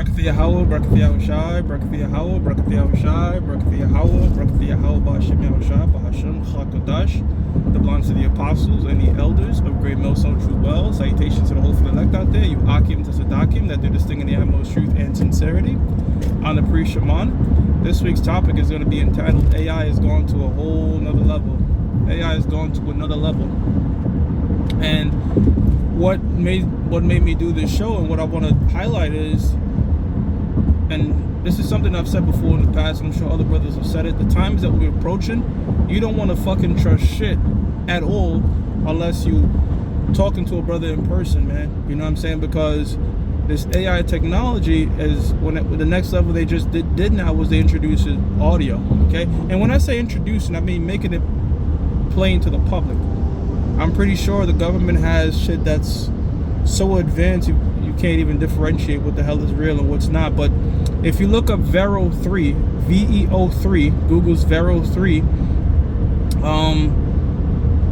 Barakatha Yahweh, Barakatha Yahushai, Barakatha Yahweh, Barakatha Yahushai, Barakatha Yahweh, Barakatha Yahweh, Ba'ashem Yahushai, Ba'ashem Chakodash, the belongs to the apostles and the elders of Great Millstone True Well. Salutations to the hopeful elect out there, you Akim to Sadakim, that do this thing in the utmost truth and sincerity. On the pre-Shaman, this week's topic is going to be entitled, AI has gone to a whole nother level. AI has gone to another level. And what made me do this show and what I want to highlight is, and this is something I've said before in the past, I'm sure other brothers have said it, the times that we're approaching, you don't want to fucking trust shit at all unless you talking to a brother in person, man. You know what I'm saying? Because this AI technology is, the next level they just did now was they introduced audio, okay? And when I say introducing, I mean making it plain to the public. I'm pretty sure the government has shit that's so advanced you can't even differentiate what the hell is real and what's not. But if you look up VEO3, VEO3, Google's VEO3,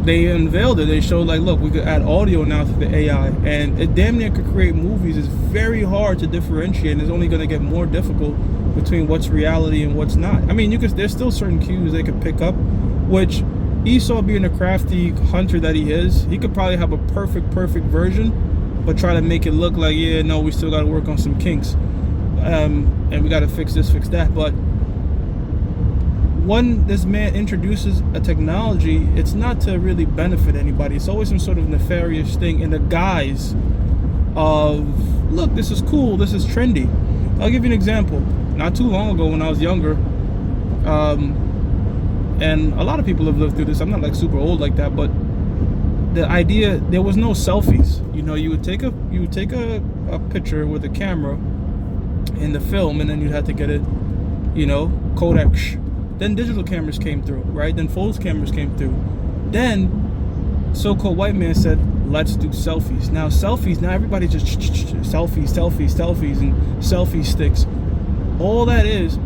they unveiled it. They showed, like, look, we could add audio now to the AI, and it damn near could create movies. It's very hard to differentiate, and it's only going to get more difficult between what's reality and what's not. I mean, there's still certain cues they could pick up, which Esau, being the crafty hunter that he is, he could probably have a perfect version, but try to make it look like, yeah, no, we still got to work on some kinks, and we got to fix this, fix that. But when this man introduces a technology, it's not to really benefit anybody. It's always some sort of nefarious thing in the guise of, look, this is cool, this is trendy. I'll give you an example. Not too long ago when I was younger, and a lot of people have lived through this. I'm not like super old like that, but the idea, there was no selfies. You know, you would take a picture with a camera in the film, and then you'd have to get it, you know, Kodak. Then digital cameras came through, right? Then photos cameras came through. Then so-called white man said, let's do selfies. Now selfies, now everybody just selfies, and selfie sticks. All that is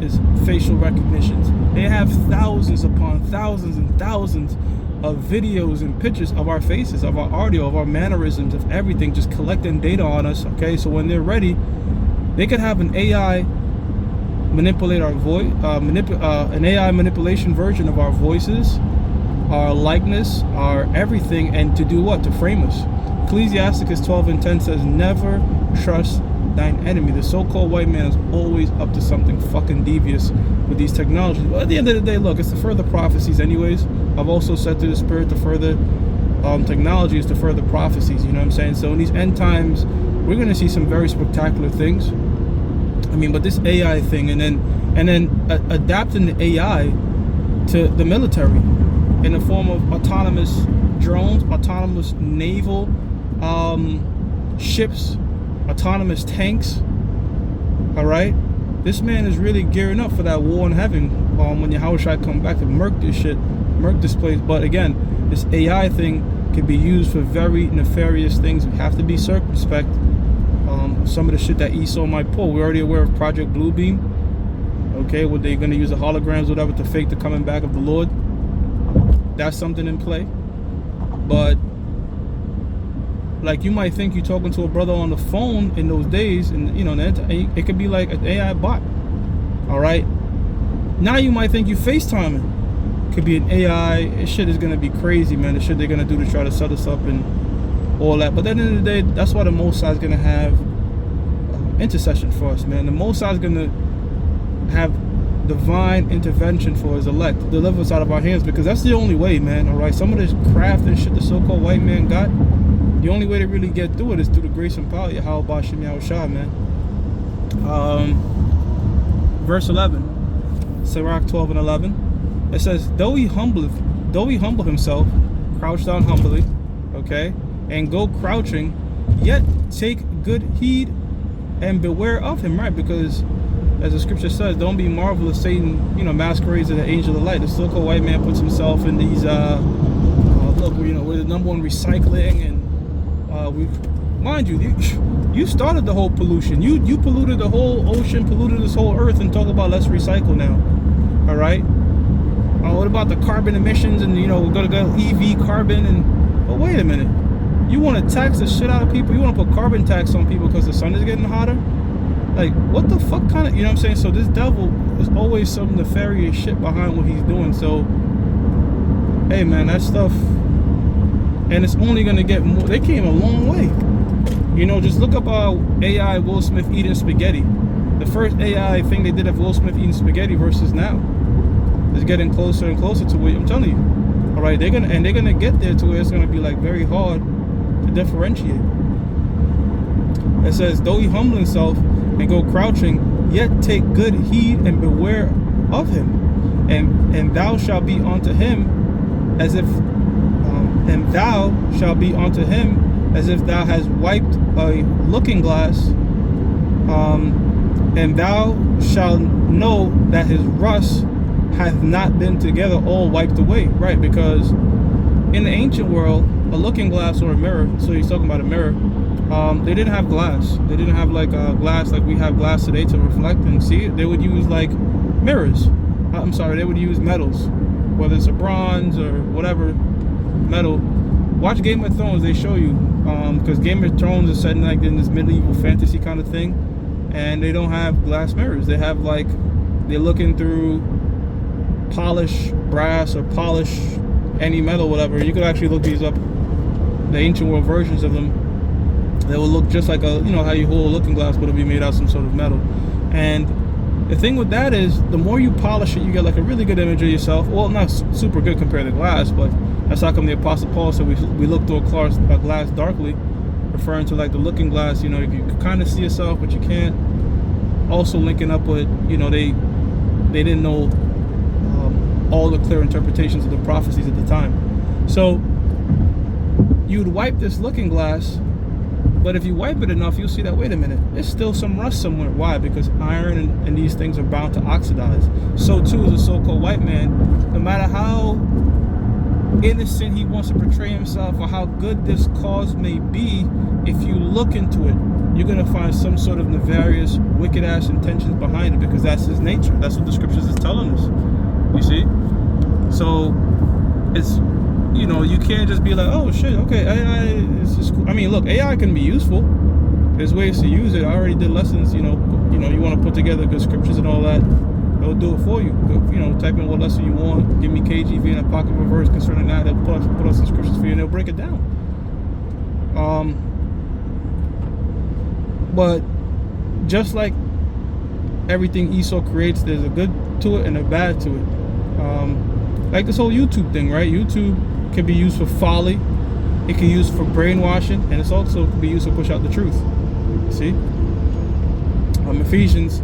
facial recognitions. They have thousands upon thousands and thousands of videos and pictures of our faces, of our audio, of our mannerisms, of everything, just collecting data on us, okay? So when they're ready, they could have an AI manipulate our voice, an AI manipulation version of our voices, our likeness, our everything, and to do what? To frame us. Ecclesiasticus 12:10 says, never trust thine enemy. The so-called white man is always up to something fucking devious with these technologies. But at the end of the day, look, it's to further prophecies anyways. I've also said to the spirit, to further technology is to further prophecies, you know what I'm saying? So in these end times, we're going to see some very spectacular things. I mean, but this AI thing, and then adapting the AI to the military in the form of autonomous drones, autonomous naval ships, autonomous tanks. All right, this man is really gearing up for that war in heaven when Yahushua come back to murk this place. But again, this AI thing can be used for very nefarious things. We have to be circumspect. Some of the shit that Esau might pull. We're already aware of Project Bluebeam. Okay, what they're going to use the holograms, whatever, to fake the coming back of the Lord. That's something in play. But like, you might think you're talking to a brother on the phone in those days, and you know, it could be like an AI bot. All right, now you might think you FaceTiming. Could be an AI. This shit is gonna be crazy, man. The shit they're gonna do to try to set us up and all that. But at the end of the day, that's why the Most High is gonna have intercession for us, man. The Most High is gonna have divine intervention for his elect, to deliver us out of our hands, because that's the only way, man. All right, some of this craft and shit the so-called white man got, the only way to really get through it is through the grace and power of Yahweh Ba'ashem Yahushua, man. Verse 11, Sirach 12:11. It says, though he humble himself, crouch down humbly, okay, and go crouching, yet take good heed and beware of him, right? Because as the scripture says, don't be marvelous, Satan, you know, masquerades as an angel of light. The so-called white man puts himself in these look, you know, we're the number one recycling, and mind you, you started the whole pollution. You polluted the whole ocean, polluted this whole earth, and talk about let's recycle now. All right. What about the carbon emissions? And you know, we're gonna go EV carbon. And but wait a minute, you want to tax the shit out of people? You want to put carbon tax on people because the sun is getting hotter? Like, what the fuck kind of, you know what I'm saying? So this devil is always some nefarious shit behind what he's doing. So, hey man, that stuff, and it's only gonna get more. They came a long way. You know, just look up AI Will Smith eating spaghetti. The first AI thing they did of Will Smith eating spaghetti versus now is getting closer and closer to what I'm telling you. All right, they're gonna get there to where it's gonna be like very hard to differentiate. It says, though he humble himself and go crouching, yet take good heed and beware of him, and thou shalt be unto him as if, and thou shalt be unto him as if thou hast wiped a looking glass, and thou shalt know that his rust hath not been together all wiped away. Right, because in the ancient world, a looking glass or a mirror, so he's talking about a mirror, they didn't have glass. They didn't have like a glass like we have glass today to reflect and see it. They would use like mirrors. I'm sorry, they would use metals, whether it's a bronze or whatever metal. Watch Game of Thrones, they show you, because Game of Thrones is set in like in this medieval fantasy kind of thing, and they don't have glass mirrors. They have like, they're looking through polished brass or polished any metal, whatever. You could actually look these up, the ancient world versions of them. They will look just like a, you know how you hold a looking glass, but it'll be made out of some sort of metal. And the thing with that is, the more you polish it, you get like a really good image of yourself. Well, not super good compared to glass, but that's how come the Apostle Paul said we look through a glass darkly, referring to like the looking glass. You know, you can kind of see yourself, but you can't. Also linking up with, you know, they didn't know all the clear interpretations of the prophecies at the time. So you'd wipe this looking glass, but if you wipe it enough, you'll see that, wait a minute, there's still some rust somewhere. Why? Because iron and these things are bound to oxidize. So too is a so-called white man. No matter how innocent he wants to portray himself or how good this cause may be, if you look into it, you're going to find some sort of nefarious, wicked-ass intentions behind it, because that's his nature. That's what the scriptures is telling us. You see? So it's, you know, you can't just be like, oh shit, okay, AI is just cool. I mean, look, AI can be useful. There's ways to use it. I already did lessons, you know, you want to put together good scriptures and all that. It'll do it for you. You know, type in what lesson you want. Give me KJV and a pocket verse concerning that. They'll put up some scriptures for you and they'll break it down. But just like everything Esau creates, there's a good to it and a bad to it. Like this whole YouTube thing, right? YouTube can be used for folly, it can be used for brainwashing, and it's also can be used to push out the truth. See? Ephesians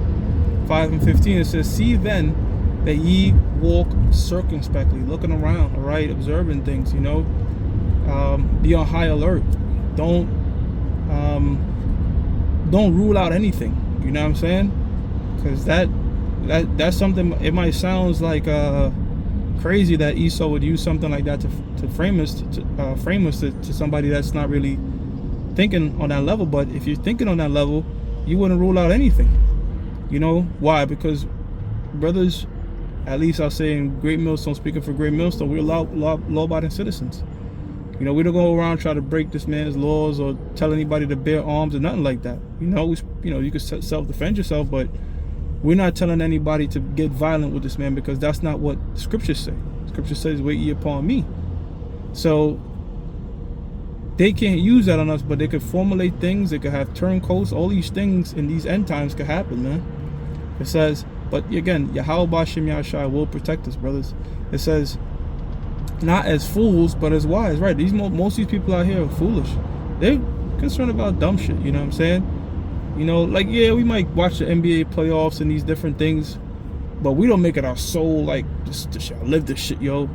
5:15, it says, see then that ye walk circumspectly, looking around, all right, observing things, you know, be on high alert. Don't rule out anything, you know what I'm saying? Because that's something, it might sound like crazy that Esau would use something like that to frame us to somebody that's not really thinking on that level. But if you're thinking on that level, you wouldn't rule out anything. You know why? Because brothers, at least I'll say in Great Millstone, speaking for Great Millstone, we're law-abiding citizens. You know, we don't go around try to break this man's laws or tell anybody to bear arms or nothing like that. You know, you can self-defend yourself, but we're not telling anybody to get violent with this man, because that's not what scriptures say. Scripture says, wait ye upon me. So they can't use that on us, but they could formulate things. They could have turncoats. All these things in these end times could happen, man. It says, but again, Yahweh B'Shem Yahshai will protect us, brothers. It says, not as fools, but as wise. Right? Most of these people out here are foolish. They're concerned about dumb shit. You know what I'm saying? You know, like, yeah, we might watch the NBA playoffs and these different things, but we don't make it our soul, like, this shit, I live this shit, yo.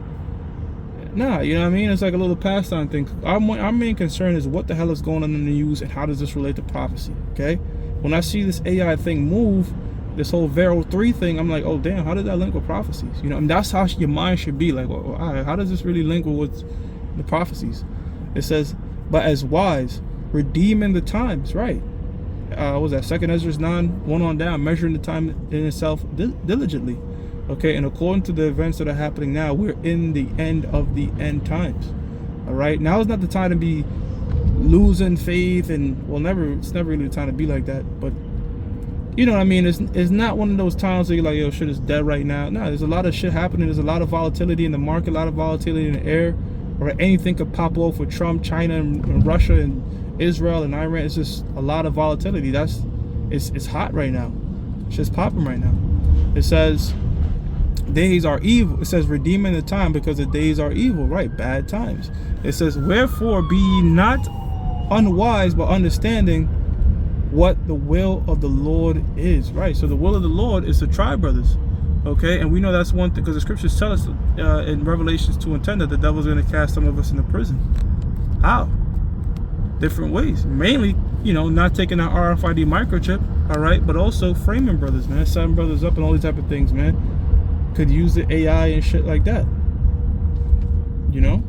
Nah, you know what I mean? It's like a little pastime thing. Our main concern is what the hell is going on in the news and how does this relate to prophecy, okay? When I see this AI thing move, this whole VEO3 thing, I'm like, oh, damn, how did that link with prophecies? You know, and that's how your mind should be. Like, well, all right, how does this really link with the prophecies? It says, but as wise, redeeming the times, right? What was that? 2 Ezra 9, 1 on down, measuring the time in itself diligently. Okay, and according to the events that are happening now, we're in the end of the end times. All right, now is not the time to be losing faith, and well, it's never really the time to be like that. But You know what I mean? It's not one of those times where you're like, yo, shit is dead right now. No, there's a lot of shit happening. There's a lot of volatility in the market, a lot of volatility in the air, or anything could pop off with Trump, China, and Russia, and Israel, and Iran. It's just a lot of volatility. It's hot right now. It's just popping right now. It says days are evil. It says redeeming the time because the days are evil, right? Bad times. It says, wherefore be ye not unwise, but understanding what the will of the Lord is, right? So the will of the Lord is to try, brothers, okay? And we know that's one thing, because the scriptures tell us in Revelations 2:10 that the devil's going to cast some of us into prison. How? Different ways. Mainly, you know, not taking our RFID microchip, all right? But also framing brothers, man, setting brothers up and all these type of things, man. Could use the AI and shit like that, you know?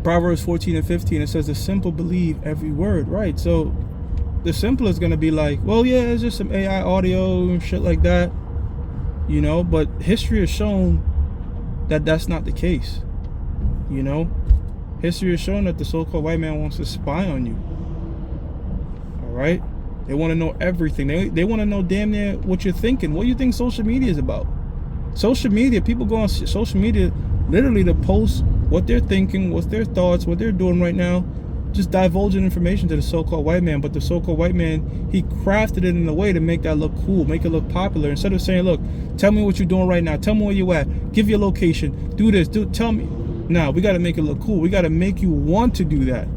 Proverbs 14:15, it says the simple believe every word, right? So the simple is going to be like, well, yeah, it's just some AI audio and shit like that, you know, but history has shown that that's not the case, you know. History has shown that the so-called white man wants to spy on you, all right? They want to know everything. They want to know damn near what you're thinking. What do you think social media is about? Social media, people go on social media literally to post what they're thinking, what's their thoughts, what they're doing right now, just divulging information to the so-called white man. But the so-called white man, he crafted it in a way to make that look cool, make it look popular. Instead of saying, look, tell me what you're doing right now, tell me where you at, give your location, do this, tell me. Now, we got to make it look cool. We got to make you want to do that.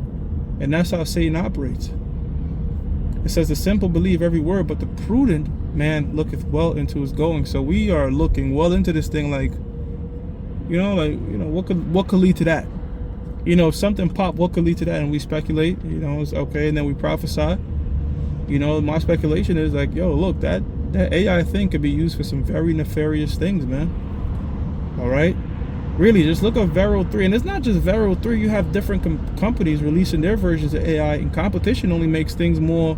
And that's how Satan operates. It says the simple believe every word, but the prudent man looketh well into his going. So we are looking well into this thing, like, what could lead to that? You know, if something pop, what could lead to that? And we speculate, you know, it's okay, and then we prophesy. You know, my speculation is like, yo, look, that AI thing could be used for some very nefarious things, man. All right? Really, just look at VEO3. And it's not just VEO3. You have different companies releasing their versions of AI, and competition only makes things more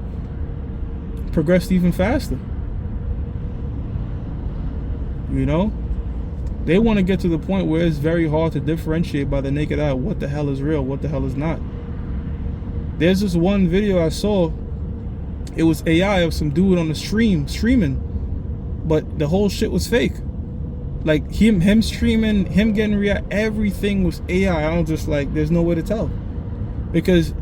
progressed even faster. You know? They want to get to the point where it's very hard to differentiate by the naked eye what the hell is real, what the hell is not. There's this one video I saw. It was AI of some dude on the streaming, but the whole shit was fake. Like him streaming, him getting react, everything was AI. I was just like, there's no way to tell. Because,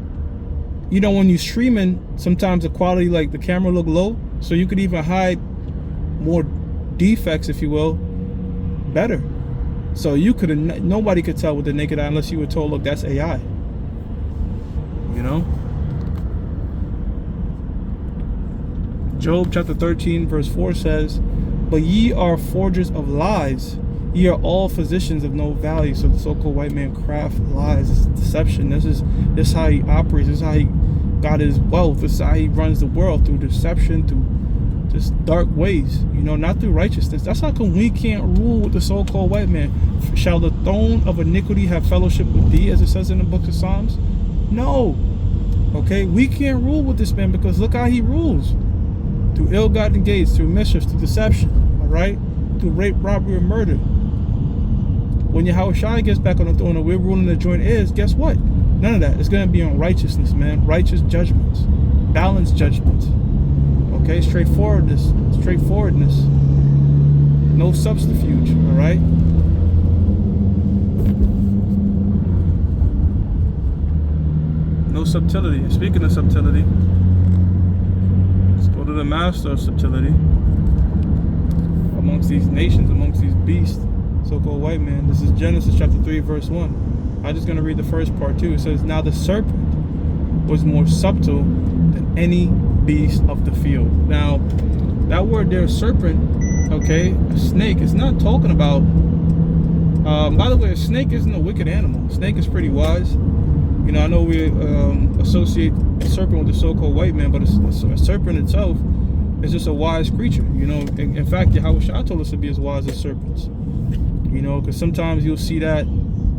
you know, when you're streaming, sometimes the quality, like the camera look low, so you could even hide more defects, if you will, better. So you could, nobody could tell with the naked eye unless you were told, look, that's AI. You know? Job chapter 13 verse 4 says, but ye are forgers of lies, ye are all physicians of no value. So the so-called white man craft lies, it's deception. This is how he operates. This is how he got his wealth. This is how he runs the world, through deception, through just dark ways, you know, not through righteousness. That's how come we can't rule with the so-called white man. Shall the throne of iniquity have fellowship with thee, as it says in the book of Psalms? No. Okay, we can't rule with this man, because look how he rules. Through ill-gotten gates, through mischief, through deception, all right? Through rape, robbery, and murder. When Yahushua gets back on the throne and we're ruling the joint heirs, guess what? None of that. It's going to be on righteousness, man. Righteous judgments. Balanced judgments. Okay, straightforwardness. No subterfuge, all right? No subtlety. Speaking of subtlety, let's go to the master of subtlety amongst these nations, amongst these beasts, so-called white man. This is Genesis chapter 3 verse 1. I'm just going to read the first part too. It says, now the serpent was more subtle than any beast of the field. Now that word there, serpent, okay, a snake, is not talking about by the way, a snake isn't a wicked animal. A snake is pretty wise. You know, I know we associate a serpent with the so-called white man, but a serpent itself is just a wise creature. You know, in fact, Yahushua told us to be as wise as serpents. You know, because sometimes you'll see that,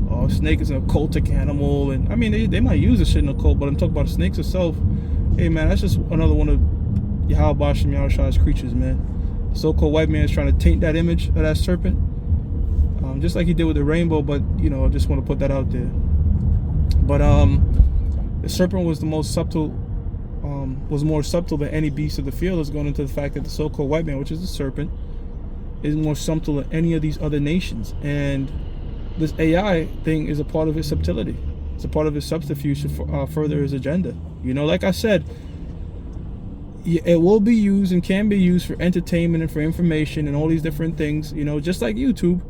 oh, a snake is an occultic animal, and I mean, they might use this shit in a cult, but I'm talking about the snakes itself. Hey, man, that's just another one of Yahushua's creatures, man. The so-called white man is trying to taint that image of that serpent, just like he did with the rainbow, but, you know, I just want to put that out there. But the serpent was the most subtle, was more subtle than any beast of the field, is going into the fact that the so-called white man, which is the serpent, is more subtle than any of these other nations. And this AI thing is a part of his subtlety. It's a part of his subterfuge to further his agenda. You know, like I said, it will be used and can be used for entertainment and for information and all these different things, you know, just like YouTube.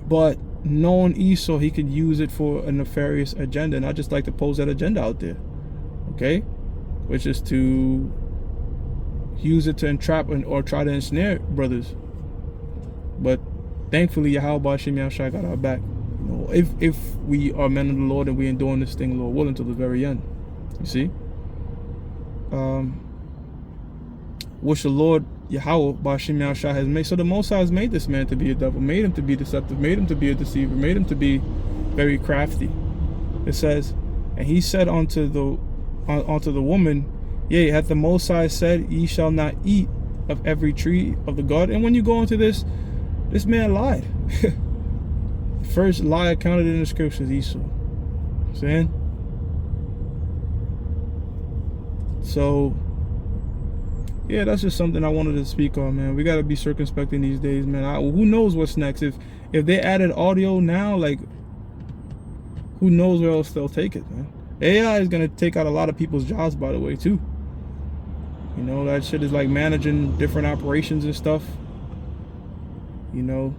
But knowing Esau, he could use it for a nefarious agenda. And I just like to pose that agenda out there, okay? Which is to use it to entrap or try to ensnare brothers. But thankfully, Yahweh Ba'Shem Yahushua got our back. You know, if we are men of the Lord and we ain't doing this thing, Lord willing, till the very end. You see? Which the Lord Yahweh Ba'Shem Yahushua has made. So the Most High has made this man to be a devil, made him to be deceptive, made him to be a deceiver, made him to be very crafty. It says, and he said unto the woman, yea, hath the Most High said, ye shall not eat of every tree of the garden. And when you go into this man lied. First lie accounted in the scriptures, Esau. Saying? So, yeah, that's just something I wanted to speak on, man. We got to be circumspect in these days, man. Who knows what's next? If they added audio now, like, who knows where else they'll take it, man. AI is going to take out a lot of people's jobs, by the way, too. You know, that shit is like managing different operations and stuff. You know,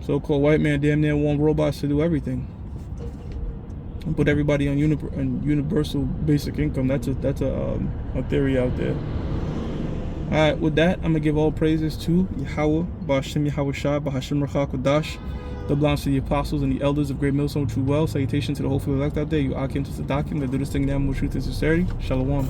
so-called white man damn near want robots to do everything and put everybody on universal basic income. That's a theory out there. All right, with that, I'm gonna give all praises to Yahweh Ba'Shem Yahushua B'Hashem Rachak Kodash. The belongs to the apostles and the elders of Great Millstone True Well. Salutation to the hopeful elect out there. You akin to Sadakim that do this thing now with truth and sincerity. Shalom.